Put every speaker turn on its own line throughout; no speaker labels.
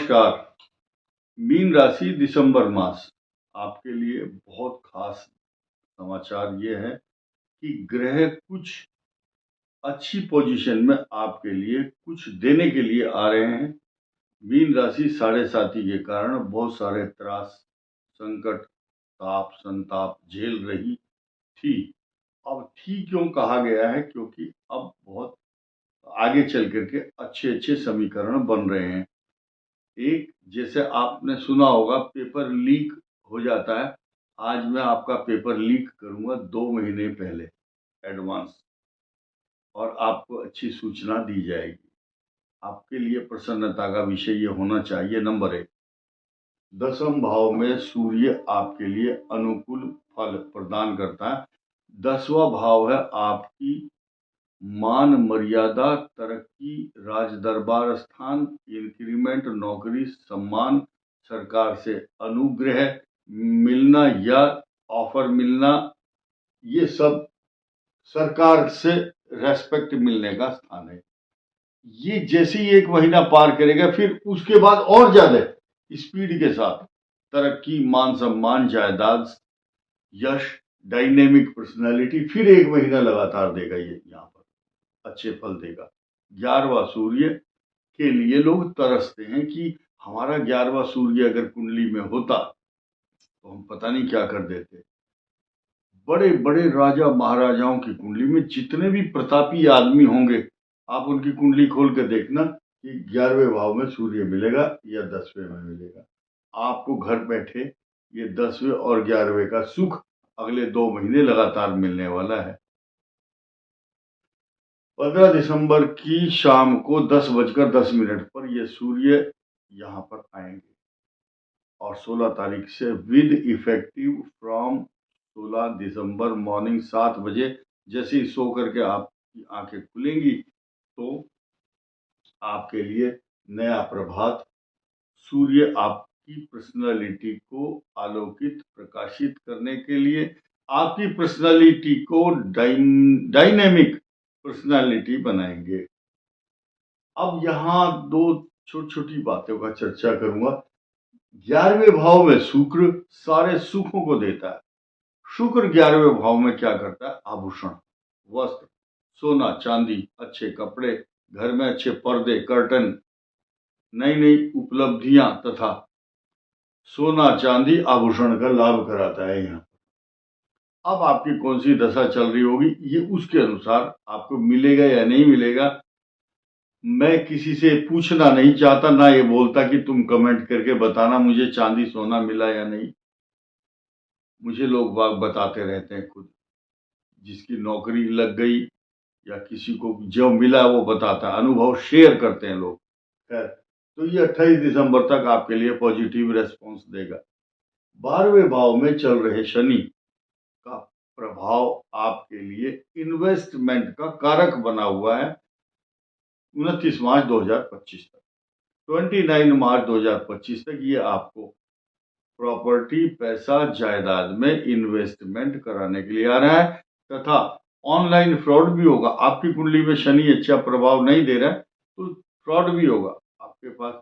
नमस्कार। मीन राशि दिसंबर मास आपके लिए बहुत खास समाचार ये है कि ग्रह कुछ अच्छी पोजीशन में आपके लिए कुछ देने के लिए आ रहे हैं। मीन राशि साढ़े साथी के कारण बहुत सारे त्रास, संकट, ताप, संताप झेल रही थी। अब थी क्यों कहा गया है? क्योंकि अब बहुत आगे चल करके अच्छे अच्छे समीकरण बन रहे हैं। एक, जैसे आपने सुना होगा, पेपर लीक हो जाता है। आज मैं आपका पेपर लीक करूंगा 2 महीने पहले एडवांस, और आपको अच्छी सूचना दी जाएगी। आपके लिए प्रसन्नता का विषय ये होना चाहिए। नंबर 1, 10वें भाव में सूर्य आपके लिए अनुकूल फल प्रदान करता है। 10वां भाव है आपकी मान मर्यादा, तरक्की, राज दरबार स्थान, इंक्रीमेंट, नौकरी, सम्मान, सरकार से अनुग्रह मिलना या ऑफर मिलना, ये सब सरकार से रेस्पेक्ट मिलने का स्थान है। ये जैसे ही 1 महीना पार करेगा, फिर उसके बाद और ज्यादा स्पीड के साथ तरक्की, मान सम्मान, जायदाद, यश, डायनेमिक पर्सनालिटी फिर 1 महीना लगातार देगा। ये यहाँ पर अच्छे फल देगा। 11वां सूर्य के लिए लोग तरसते हैं कि हमारा 11वां सूर्य अगर कुंडली में होता तो हम पता नहीं क्या कर देते। बड़े बड़े राजा महाराजाओं की कुंडली में जितने भी प्रतापी आदमी होंगे, आप उनकी कुंडली खोल कर देखना कि 11वें भाव में सूर्य मिलेगा या 10वें में मिलेगा। आपको घर बैठे ये 10वें और 11वें का सुख अगले 2 महीने लगातार मिलने वाला है। 15 दिसंबर की शाम को 10:10 पर ये सूर्य यहाँ पर आएंगे और 16 तारीख से with effective from 16 December morning 7 बजे, जैसे ही सो करके आपकी आंखें खुलेंगी तो आपके लिए नया प्रभात। सूर्य आपकी पर्सनालिटी को आलोकित, प्रकाशित करने के लिए, आपकी पर्सनालिटी को डायनेमिक पर्सनालिटी बनाएंगे। अब यहाँ दो छोटी छोटी बातों का चर्चा करूंगा। 11वें भाव में शुक्र सारे सुखों को देता है। शुक्र 11वें भाव में क्या करता है? आभूषण, वस्त्र, सोना चांदी, अच्छे कपड़े, घर में अच्छे पर्दे, कर्टन, नई नई उपलब्धियां तथा सोना चांदी आभूषण का लाभ कराता है। यहाँ अब आपकी कौन सी दशा चल रही होगी, ये उसके अनुसार आपको मिलेगा या नहीं मिलेगा। मैं किसी से पूछना नहीं चाहता, ना ये बोलता कि तुम कमेंट करके बताना मुझे चांदी सोना मिला या नहीं। मुझे लोग बाग बताते रहते हैं खुद, जिसकी नौकरी लग गई या किसी को जो मिला वो बताता है, अनुभव शेयर करते हैं लोग। खैर, तो ये 28 दिसंबर तक आपके लिए पॉजिटिव रेस्पॉन्स देगा। 12वें भाव में चल रहे शनि का प्रभाव आपके लिए इन्वेस्टमेंट का कारक बना हुआ है 29 मार्च 2025 तक। 29 मार्च 2025 तक ये आपको प्रॉपर्टी, पैसा, जायदाद में इन्वेस्टमेंट कराने के लिए आ रहा है। तथा ऑनलाइन फ्रॉड भी होगा। आपकी कुंडली में शनि अच्छा प्रभाव नहीं दे रहा है तो फ्रॉड भी होगा। आपके पास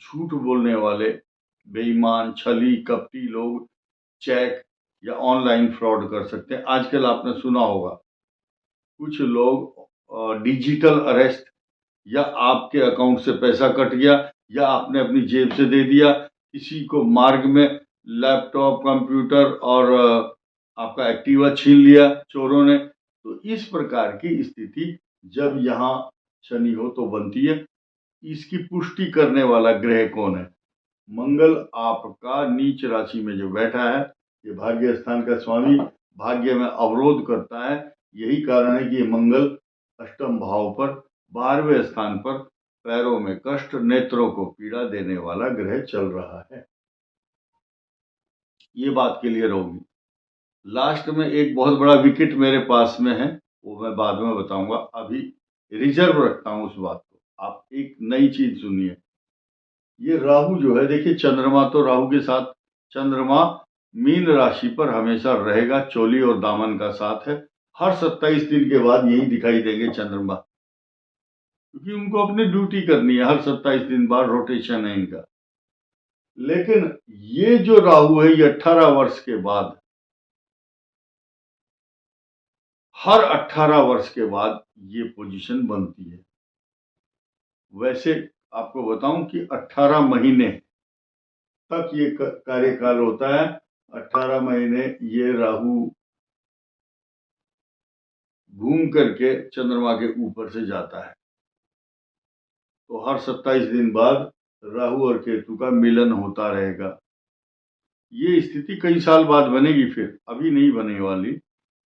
झूठ बोलने वाले, बेईमान, छली, कपटी लोग चेक या ऑनलाइन फ्रॉड कर सकते हैं। आजकल आपने सुना होगा कुछ लोग डिजिटल अरेस्ट, या आपके अकाउंट से पैसा कट गया या आपने अपनी जेब से दे दिया, किसी को मार्ग में लैपटॉप, कंप्यूटर और आपका एक्टिवा छीन लिया चोरों ने। तो इस प्रकार की स्थिति जब यहाँ शनि हो तो बनती है। इसकी पुष्टि करने वाला ग्रह कौन है? मंगल आपका नीच राशि में जो बैठा है, ये भाग्य स्थान का स्वामी भाग्य में अवरोध करता है। यही कारण है कि ये मंगल अष्टम भाव पर 12वें स्थान पर पैरों में कष्ट, नेत्रों को पीड़ा देने वाला ग्रह चल रहा है। ये बात क्लियर होगी। लास्ट में एक बहुत बड़ा विकेट मेरे पास में है, वो मैं बाद में बताऊंगा। अभी रिजर्व रखता हूं उस बात को। आप एक नई चीज सुनिए। ये राहु जो है, देखिए चंद्रमा तो राहु के साथ, चंद्रमा मीन राशि पर हमेशा रहेगा, चोली और दामन का साथ है। हर 27 दिन के बाद यही दिखाई देंगे चंद्रमा, क्योंकि उनको अपनी ड्यूटी करनी है। हर 27 दिन बाद रोटेशन है इनका। लेकिन ये जो राहु है ये 18 वर्ष के बाद, हर 18 वर्ष के बाद ये पोजीशन बनती है। वैसे आपको बताऊं कि 18 महीने तक ये कार्यकाल होता है। 18 महीने ये राहु घूम करके चंद्रमा के ऊपर से जाता है, तो हर 27 दिन बाद राहु और केतु का मिलन होता रहेगा। ये स्थिति कई साल बाद बनेगी, फिर अभी नहीं बने वाली।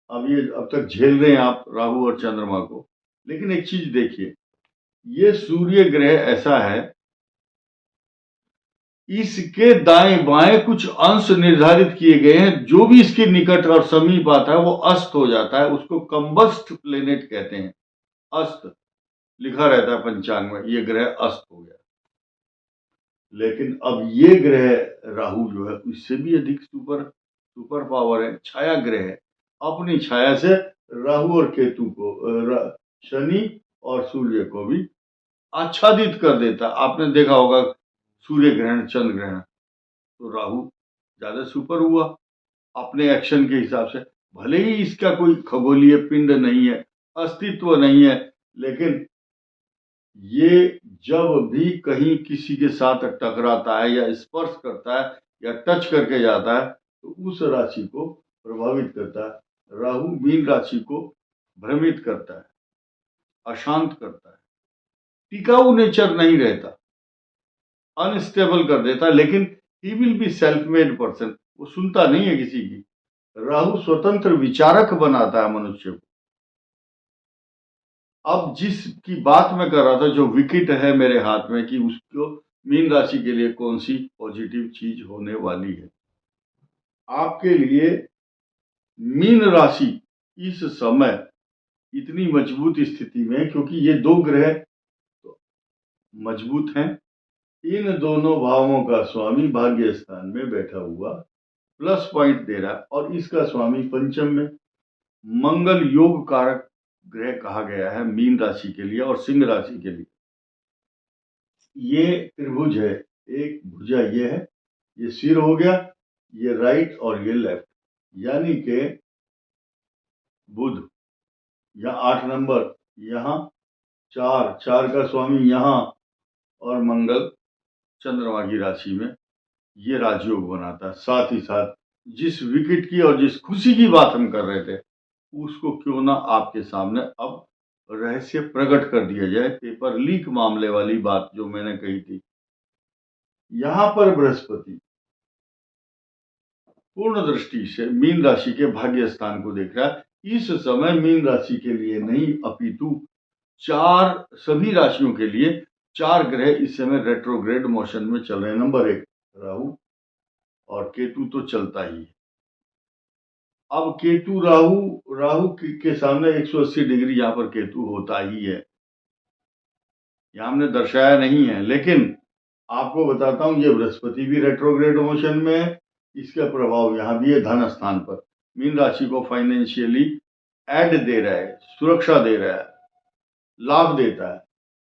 अब तक झेल रहे हैं आप राहु और चंद्रमा को। लेकिन एक चीज देखिए, ये सूर्य ग्रह ऐसा है, इसके दाएं बाएं कुछ अंश निर्धारित किए गए हैं। जो भी इसके निकट और समीप आता है वो अस्त हो जाता है, उसको कंबस्ट प्लेनेट कहते हैं। अस्त लिखा रहता है पंचांग में, ये ग्रह अस्त हो गया। लेकिन अब ये ग्रह राहु जो है इससे भी अधिक सुपर पावर है, छाया ग्रह है। अपनी छाया से राहु और केतु को, शनि और सूर्य को भी आच्छादित कर देता है। आपने देखा होगा सूर्य ग्रहण, चंद्र ग्रहण, तो राहु ज्यादा सुपर हुआ अपने एक्शन के हिसाब से। भले ही इसका कोई खगोलीय पिंड नहीं है, अस्तित्व नहीं है, लेकिन ये जब भी कहीं किसी के साथ टकराता है या स्पर्श करता है या टच करके जाता है तो उस राशि को प्रभावित करता है। राहु मीन राशि को भ्रमित करता है, अशांत करता है, टिकाऊ नेचर नहीं रहता, अनस्टेबल कर देता है। लेकिन he will be self made person, वो सुनता नहीं है किसी की। राहु स्वतंत्र विचारक बनाता है मनुष्य को। अब जिसकी बात मैं कर रहा था, जो विकेट है मेरे हाथ में, कि उसको मीन राशि के लिए कौन सी पॉजिटिव चीज होने वाली है। आपके लिए मीन राशि इस समय इतनी मजबूत स्थिति में, क्योंकि ये दो ग्रह तो मजबूत हैं। इन दोनों भावों का स्वामी भाग्य स्थान में बैठा हुआ प्लस पॉइंट दे रहा है, और इसका स्वामी पंचम में मंगल योग कारक ग्रह कहा गया है मीन राशि के लिए और सिंह राशि के लिए। ये त्रिभुज है, एक भुजा ये है, ये सिर हो गया, ये राइट और ये लेफ्ट, यानी के बुध या 8 नंबर यहाँ, चार का स्वामी यहाँ, और मंगल चंद्रमा की राशि में ये राजयोग बनाता है। साथ ही साथ जिस विकेट की और जिस खुशी की बात हम कर रहे थे, उसको क्यों ना आपके सामने अब रहस्य प्रकट कर दिया जाए। पेपर लीक मामले वाली बात जो मैंने कही थी, यहां पर बृहस्पति पूर्ण दृष्टि से मीन राशि के भाग्य स्थान को देख रहा है। इस समय मीन राशि के लिए नहीं, अपितु सभी राशियों के लिए 4 ग्रह इस समय रेट्रोग्रेड मोशन में चल रहे हैं। नंबर 1 राहु, और केतु तो चलता ही है। अब केतु राहु के सामने 180 डिग्री यहाँ पर केतु होता ही है, यहाँ हमने दर्शाया नहीं है, लेकिन आपको बताता हूं ये बृहस्पति भी रेट्रोग्रेड मोशन में है। इसका प्रभाव यहाँ भी है धन स्थान पर। मीन राशि को फाइनेंशियली एड दे रहा है, सुरक्षा दे रहा है, लाभ देता है,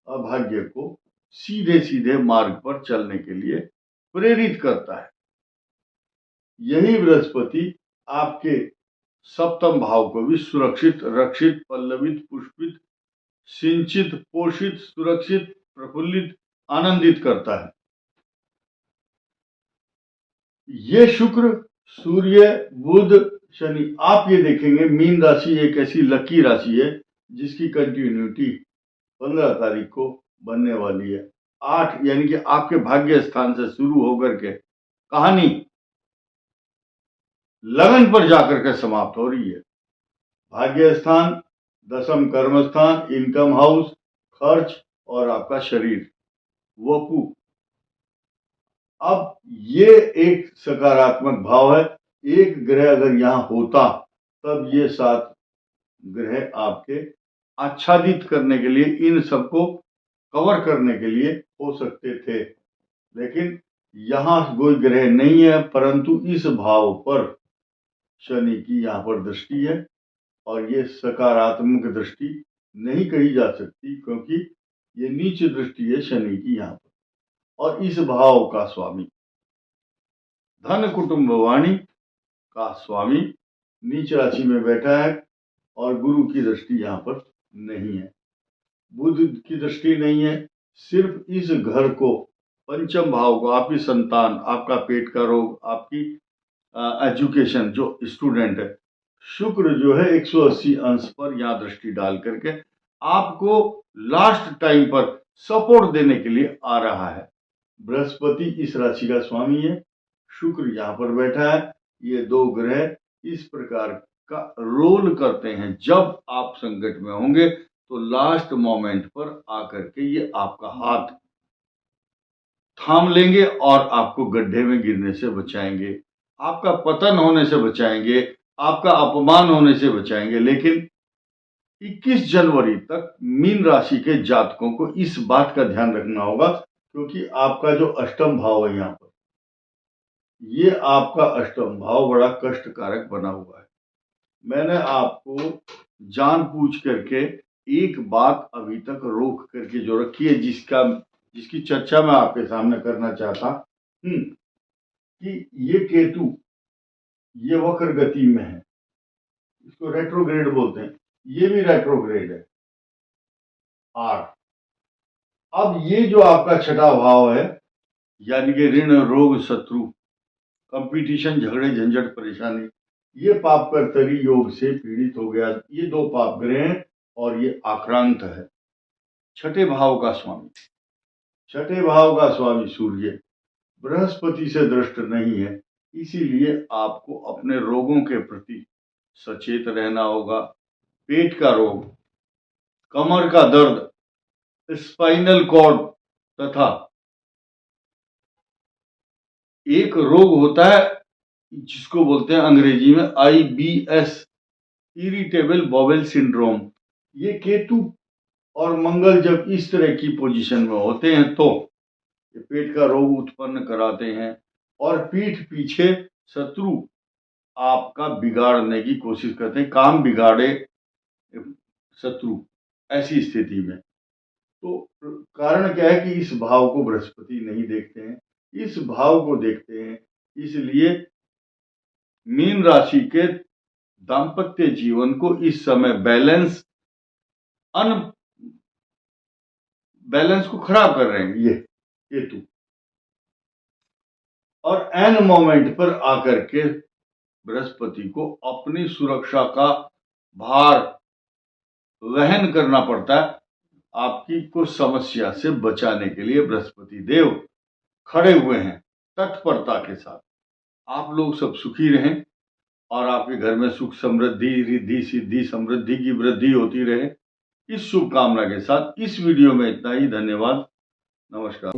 और भाग्य को सीधे सीधे मार्ग पर चलने के लिए प्रेरित करता है। यही बृहस्पति आपके सप्तम भाव को भी सुरक्षित, रक्षित, पल्लवित, पुष्पित, सिंचित, पोषित, सुरक्षित, प्रफुल्लित, आनंदित करता है। ये शुक्र, सूर्य, बुध, शनि, आप ये देखेंगे मीन राशि एक ऐसी लकी राशि है जिसकी कंटिन्यूटी 15 तारीख को बनने वाली है। 8 यानी कि आपके भाग्य स्थान से शुरू होकर के कहानी लगन पर जाकर के समाप्त हो रही है। भाग्य स्थान, दशम कर्म स्थान, इनकम हाउस, खर्च और आपका शरीर, वपु। अब ये एक सकारात्मक भाव है। एक ग्रह अगर यहां होता तब ये 7 ग्रह आपके आच्छादित करने के लिए, इन सबको कवर करने के लिए हो सकते थे, लेकिन यहां कोई ग्रह नहीं है। परंतु इस भाव पर शनि की यहाँ पर दृष्टि है, और ये सकारात्मक दृष्टि नहीं कही जा सकती, क्योंकि ये नीच दृष्टि है शनि की यहाँ पर, और इस भाव का स्वामी धन कुटुंब वाणी का स्वामी नीच राशि में बैठा है और गुरु की दृष्टि यहाँ पर नहीं है, बुध की दृष्टि नहीं है। सिर्फ इस घर को, पंचम भाव को, आपकी संतान, आपका पेट का रोग, आपकी एजुकेशन, जो स्टूडेंट है, शुक्र जो है 180 अंश पर यहाँ दृष्टि डाल करके आपको लास्ट टाइम पर सपोर्ट देने के लिए आ रहा है। बृहस्पति इस राशि का स्वामी है, शुक्र यहाँ पर बैठा है। ये दो ग्रह इस प्रकार का रोल करते हैं, जब आप संकट में होंगे तो लास्ट मोमेंट पर आकर के ये आपका हाथ थाम लेंगे और आपको गड्ढे में गिरने से बचाएंगे, आपका पतन होने से बचाएंगे, आपका अपमान होने से बचाएंगे। लेकिन 21 जनवरी तक मीन राशि के जातकों को इस बात का ध्यान रखना होगा, क्योंकि आपका जो अष्टम भाव है यहाँ पर, ये आपका अष्टम भाव बड़ा कष्टकारक बना हुआ है। मैंने आपको जानबूझ करके एक बात अभी तक रोक करके जो रखी है, जिसकी चर्चा मैं आपके सामने करना चाहता कि ये केतु ये वक्र गति में है, इसको रेट्रोग्रेड बोलते हैं, ये भी रेट्रोग्रेड है आर। अब ये जो आपका छठा भाव है, यानी कि ऋण, रोग, शत्रु, कंपटीशन, झगड़े, झंझट, परेशानी, ये पाप कर्तरी योग से पीड़ित हो गया। ये दो पाप ग्रह हैं और ये आक्रांत है। छठे भाव का स्वामी सूर्य बृहस्पति से दृष्ट नहीं है, इसीलिए आपको अपने रोगों के प्रति सचेत रहना होगा। पेट का रोग, कमर का दर्द, स्पाइनल कॉर्ड तथा एक रोग होता है जिसको बोलते हैं अंग्रेजी में IBS, इरिटेबल बाउल सिंड्रोम। ये केतु और मंगल जब इस तरह की पोजीशन में होते हैं तो ये पेट का रोग उत्पन्न कराते हैं और पीठ पीछे शत्रु आपका बिगाड़ने की कोशिश करते हैं, काम बिगाड़े शत्रु, ऐसी स्थिति में। तो कारण क्या है कि इस भाव को बृहस्पति नहीं देखते हैं, इस भाव को देखते हैं। इसलिए मीन राशि के दाम्पत्य जीवन को इस समय बैलेंस को खराब कर रहे हैं ये केतु, और एन मोमेंट पर आकर के बृहस्पति को अपनी सुरक्षा का भार वहन करना पड़ता है। आपकी कुछ समस्या से बचाने के लिए बृहस्पति देव खड़े हुए हैं तत्परता के साथ। आप लोग सब सुखी रहें और आपके घर में सुख, समृद्धि, रिद्धि, सिद्धि, समृद्धि की वृद्धि होती रहे, इस शुभकामना के साथ इस वीडियो में इतना ही। धन्यवाद, नमस्कार।